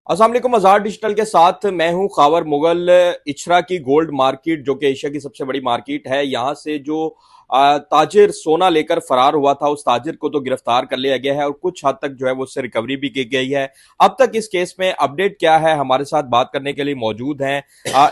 अस्सलाम वालेकुम। अज़ार डिजिटल के साथ मैं हूं खावर मुगल। इचरा की गोल्ड मार्केट जो कि एशिया की सबसे बड़ी मार्केट है, यहां से जो ताजिर सोना लेकर फरार हुआ था उस ताजिर को तो गिरफ्तार कर लिया गया है और कुछ हद तक जो है वो उससे रिकवरी भी की गई है। अब तक इस केस में अपडेट क्या है, हमारे साथ बात करने के लिए मौजूद हैं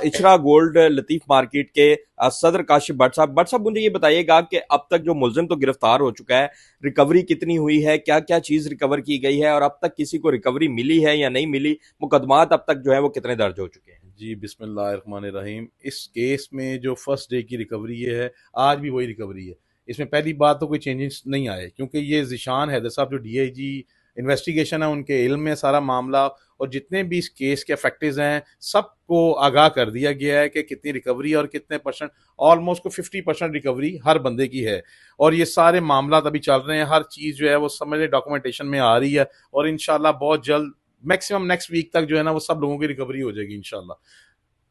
इचरा गोल्ड लतीफ मार्केट के सदर काशिफ भट्ट साहब। भट्ट साहब, मुझे ये बताइएगा कि अब तक जो मुलजिम तो गिरफ्तार हो चुका है, रिकवरी कितनी हुई है, क्या क्या चीज रिकवर की गई है और अब तक किसी को रिकवरी मिली है या नहीं मिली, मुकदमात अब तक जो है वो कितने दर्ज हो चुके हैं? जी बिस्मिल्लाहिर्रहमानिर्रहीम। इस केस में जो फर्स्ट डे की रिकवरी है, आज भी वही रिकवरी है। इसमें पहली बात तो कोई चेंजेस नहीं आए, क्योंकि ये ज़िशान हैदर साहब जो डीआईजी इन्वेस्टिगेशन है उनके इल्म में सारा मामला, और जितने भी इस केस के फैक्टर्स हैं सबको आगाह कर दिया गया है कि कितनी रिकवरी और कितने परसेंट। ऑलमोस्ट को 50% रिकवरी हर बंदे की है, और ये सारे मामला अभी चल रहे हैं। हर चीज़ जो है वो समझ डॉक्यूमेंटेशन में आ रही है, और इंशाल्लाह बहुत जल्द मैक्सिमम नेक्स्ट वीक तक जो है ना वो सब लोगों की रिकवरी हो जाएगी इंशाल्लाह।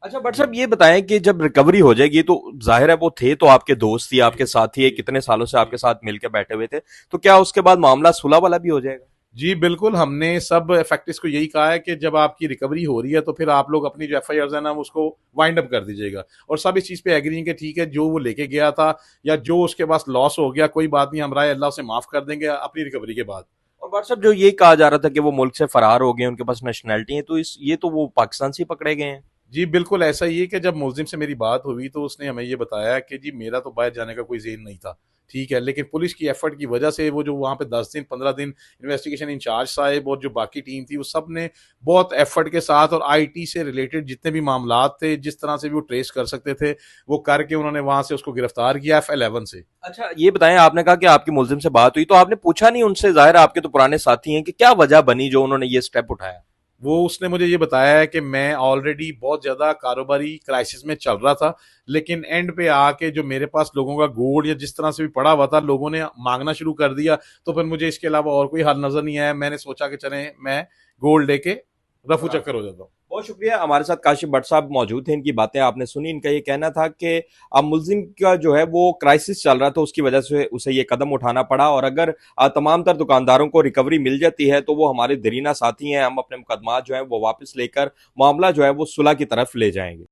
अच्छा बट साहब, ये बताएं कि जब रिकवरी हो जाएगी तो जाहिर है वो थे तो आपके दोस्त ही, आपके साथी है, जी कितने सालों से जी आपके साथ मिलकर बैठे हुए थे, तो क्या उसके बाद मामला सुलह वाला भी हो जाएगा? जी बिल्कुल, हमने सब फैक्टर्स को यही कहा है कि जब आपकी रिकवरी हो रही है तो फिर आप लोग अपनी जो एफ आई आर है ना उसको वाइंड अप कर दीजिएगा, और सब इस चीज़ पे एग्री हैं कि ठीक है, जो वो लेके गया था या जो उसके पास लॉस हो गया कोई बात नहीं, हम राय अल्लाह से माफ़ कर देंगे अपनी रिकवरी के बाद। और व्हाट्सएप जो ये कहा जा रहा था कि वो मुल्क से फरार हो गए, उनके पास नेशनैलिटी है, तो इस ये तो वो पाकिस्तान से ही पकड़े गए हैं। जी बिल्कुल ऐसा ही है कि जब मुलजिम से मेरी बात हुई तो उसने हमें ये बताया कि जी मेरा तो बाहर जाने का कोई ज़ेन नहीं था, ठीक है, लेकिन पुलिस की एफर्ट की वजह से वो जो वहाँ पे 10 दिन 15 दिन इन्वेस्टिगेशन इंचार्ज साहब और जो बाकी टीम थी वो सब ने बहुत एफर्ट के साथ, और आईटी से रिलेटेड जितने भी मामला थे जिस तरह से भी वो ट्रेस कर सकते थे वो करके उन्होंने वहाँ से उसको गिरफ्तार किया F11 से। अच्छा ये बताएं, आपने कहा कि आपकी मुलजिम से बात हुई, तो आपने पूछा नहीं उनसे, जाहिर है आपके तो पुराने साथी हैं, कि क्या वजह बनी जो उन्होंने ये स्टेप उठाया? वो उसने मुझे ये बताया है कि मैं ऑलरेडी बहुत ज़्यादा कारोबारी क्राइसिस में चल रहा था, लेकिन एंड पे आके जो मेरे पास लोगों का गोल्ड या जिस तरह से भी पड़ा हुआ था लोगों ने मांगना शुरू कर दिया, तो फिर मुझे इसके अलावा और कोई हल नज़र नहीं आया। मैंने सोचा कि चले मैं गोल्ड लेके रफू चक्कर हो जाता हूँ। बहुत शुक्रिया। हमारे साथ काशिफ भट्ट साहब मौजूद थे, इनकी बातें आपने सुनी। इनका ये कहना था कि अब मुलजिम का जो है वो क्राइसिस चल रहा था, उसकी वजह से उसे ये कदम उठाना पड़ा, और अगर तमाम तर दुकानदारों को रिकवरी मिल जाती है तो वो हमारे दरीना साथी हैं, हम अपने मुकदमा जो है वो वापस लेकर मामला जो है वो सुलह की तरफ ले जाएंगे।